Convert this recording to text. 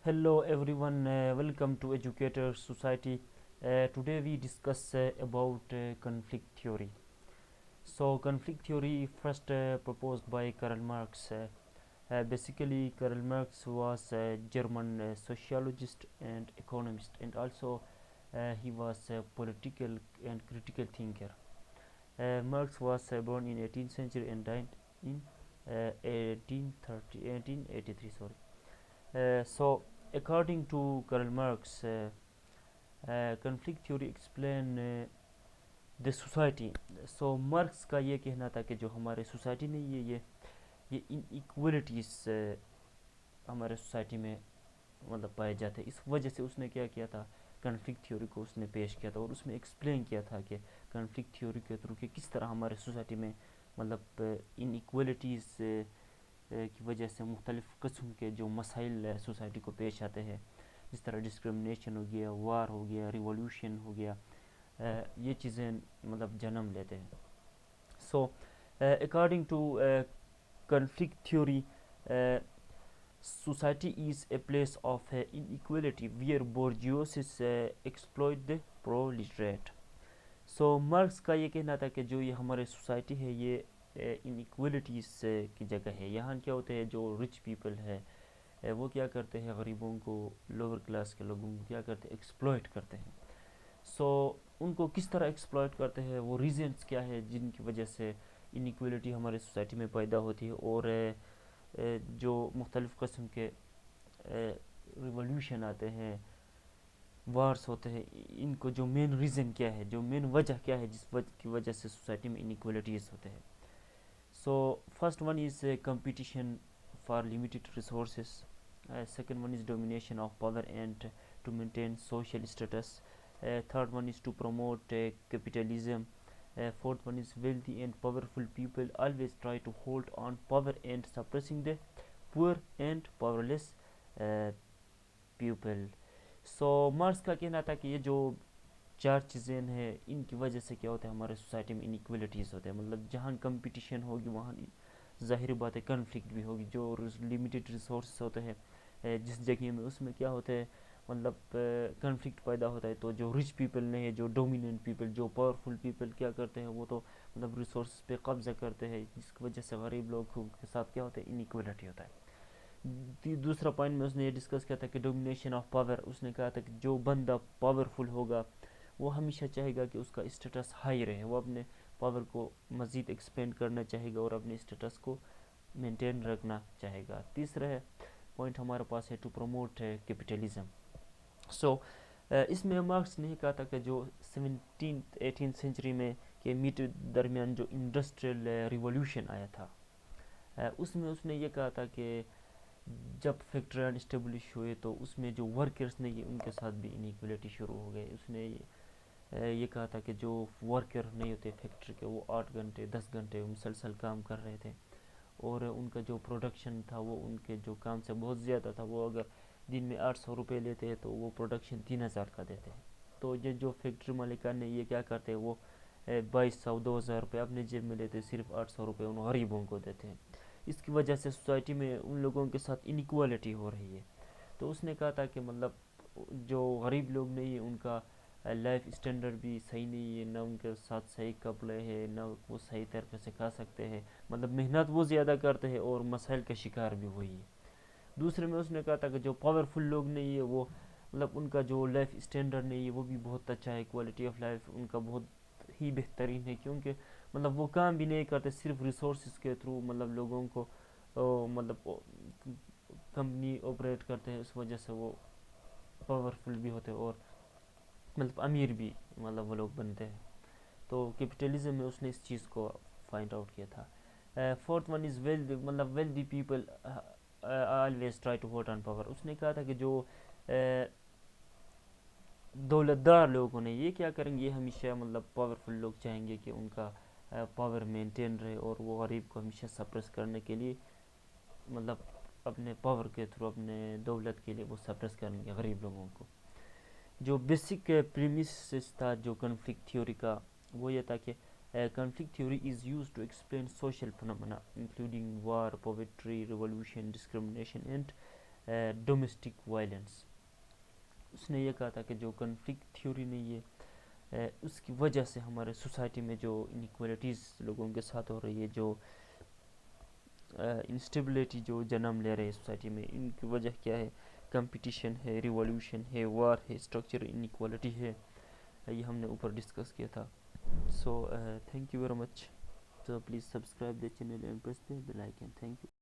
Hello everyone, welcome to Educator Society. Today we discuss about conflict theory. So conflict theory first proposed by Karl Marx. Basically Karl Marx was a German sociologist and economist, and also he was a political and critical thinker. Marx was born in 18th century and died in 1883. Sorry. So according to Karl Marx, conflict theory explain the society. So marks का ये कहना था कि जो हमारे society में ये inequalities हमारे सोसाइटी में मतलब पाए जाते हैं, इस वजह से उसने क्या किया था, कन्फ्लिक्ट थ्योरी को उसने पेश किया था और उसमें एक्सप्लेन किया था कि कन्फ्लिक्ट थ्योरी के थ्रू कि किस तरह हमारे सोसाइटी में मतलब इनइक्वलिटीज़ की वजह से मुख्तलिफ़ किस्म के जो मसाइल सोसाइटी को पेश आते हैं, जिस तरह डिस्क्रिमिनेशन हो गया, वार हो गया, रिवॉल्यूशन हो गया, ये चीज़ें मतलब जन्म लेते हैं. So according to conflict theory, uh, society is a place of inequality where bourgeoisie exploit the proletariat. So marks का ये कहना था कि जो ये हमारे सोसाइटी है ये इनइक्वलिटीज़ की जगह है. यहाँ क्या होते हैं, जो रिच पीपल है वो क्या करते हैं, गरीबों को, लोअर क्लास के लोगों को क्या करते हैं, एक्सप्लॉइट करते हैं. सो उनको किस तरह एक्सप्लॉइट करते हैं, वो रीजंस क्या है जिनकी वजह से इनइक्वलिटी हमारे सोसाइटी में पैदा होती है, और जो मुख्तलिफ़ किस्म के रिवॉल्यूशन आते हैं, वार्स होते हैं, इनको जो मेन रीज़न क्या है, जो मेन वजह क्या है जिस की वजह से सोसाइटी में इनइक्वलिटीज़ होते हैं. So first one is competition for limited resources. Second one is domination of power and to maintain social status. Third one is to promote capitalism. Fourth one is wealthy and powerful people always try to hold on power and suppressing the poor and powerless uh, people. So marks का कहना था कि ये जो चार चीज़ें हैं इनकी वजह से क्या होता है, हमारे सोसाइटी में इनइक्वलिटीज़ होते हैं. मतलब जहाँ कंपटीशन होगी वहाँ ज़ाहिर बात है कन्फ्लिक्ट भी होगी. जो लिमिटेड रिसोर्स होते हैं जिस जगह में, उसमें क्या होता है, मतलब कन्फ्लिक्ट पैदा होता है. तो जो रिच पीपल नहीं है, जो डोमिनेंट पीपल, जो पावरफुल पीपल क्या करते हैं, वो तो मतलब रिसोर्स पे कब्ज़ा करते हैं, जिसकी वजह से गरीब लोगों के साथ क्या होता है, इनइक्वलिटी होता है. दूसरा पॉइंट में उसने ये डिस्कस किया था कि डोमिनेशन ऑफ पावर. उसने कहा था कि जो बंदा पावरफुल होगा वो हमेशा चाहेगा कि उसका स्टेटस हाई रहे, वो अपने पावर को मज़ीद एक्सपेंड करना चाहेगा और अपने स्टेटस को मेंटेन रखना चाहेगा. तीसरा है पॉइंट हमारे पास है टू प्रमोट है कैपिटलिज्म. सो इसमें मार्क्स ने कहा था कि जो 17th-18th सेंचुरी में के मिड दरमियान जो इंडस्ट्रियल रिवॉल्यूशन आया था, उसमें उसने ये कहा था कि जब फैक्ट्रियाँ इस्टेब्लिश हुए तो उसमें जो वर्कर्स ने ये उनके साथ भी इनइक्वलिटी शुरू हो गई. उसने ये कहा था कि जो वर्कर नहीं होते फैक्ट्री के, वो 8 घंटे 10 घंटे मुसलसल काम कर रहे थे, और उनका जो प्रोडक्शन था वो उनके जो काम से बहुत ज़्यादा था. वो अगर दिन में 800 रुपये लेते हैं तो वो प्रोडक्शन 3000 का देते हैं. तो ये जो फैक्ट्री मालिकान ने ये क्या करते हैं, वो 2200-2000 रुपये अपने जेब में लेते हैं, सिर्फ 800 रुपये उन गरीबों को देते हैं. इसकी वजह से सोसाइटी में उन लोगों के साथ इनइक्वालिटी हो रही है. तो उसने कहा था कि मतलब जो गरीब लोग नहीं है उनका लाइफ स्टैंडर्ड भी सही नहीं है, ना उनके साथ सही कपड़े हैं, ना वो सही तरीके से खा सकते हैं, मतलब मेहनत वो ज़्यादा करते हैं और मसाइल का शिकार भी वही है. दूसरे में उसने कहा था कि जो पावरफुल लोग नहीं है वो मतलब उनका जो लाइफ स्टैंडर्ड नहीं है वो भी बहुत अच्छा है, क्वालिटी ऑफ लाइफ उनका बहुत ही बेहतरीन है, क्योंकि मतलब वो काम भी नहीं करते, सिर्फ रिसोर्सेज के थ्रू मतलब लोगों को मतलब कंपनी ऑपरेट करते हैं. उस वजह से वो पावरफुल भी होते हैं और मतलब अमीर भी मतलब वो लोग बनते हैं. तो कैपिटलिज्म में उसने इस चीज़ को फाइंड आउट किया था. फोर्थ वन इज़ वेल्थ, मतलब wealthy people always try to hold on power. उसने कहा था कि जो दौलतदार लोगों ने ये क्या करेंगे, ये हमेशा मतलब पावरफुल लोग चाहेंगे कि उनका पावर मेंटेन रहे, और वो गरीब को हमेशा सप्रेस करने के लिए मतलब अपने पावर के थ्रू, अपने दौलत के लिए वो सप्रेस करेंगे गरीब लोगों को. जो बेसिक प्रीमिस था जो कन्फ्लिक्ट थ्योरी का, वो ये था कि conflict theory is use to explain social phenomena including war, poverty, revolution, discrimination and domestic violence. اس نے یہ کہا تھا کہ جو کنفلکٹ تھیوری نے یہ اس کی وجہ سے ہمارے سوسائٹی میں جو انیکوالٹیز لوگوں کے ساتھ ہو رہی ہے، جو انسٹیبلٹی جو جنم لے رہے ہیں سوسائٹی میں، ان کی وجہ کیا ہے؟ کمپٹیشن ہے، ریولیوشن ہے، وار ہے، اسٹرکچر انیکوالٹی ہے. یہ ہم نے اوپر ڈسکس کیا تھا. So thank you very much. So please subscribe the channel and press the bell icon. Thank you.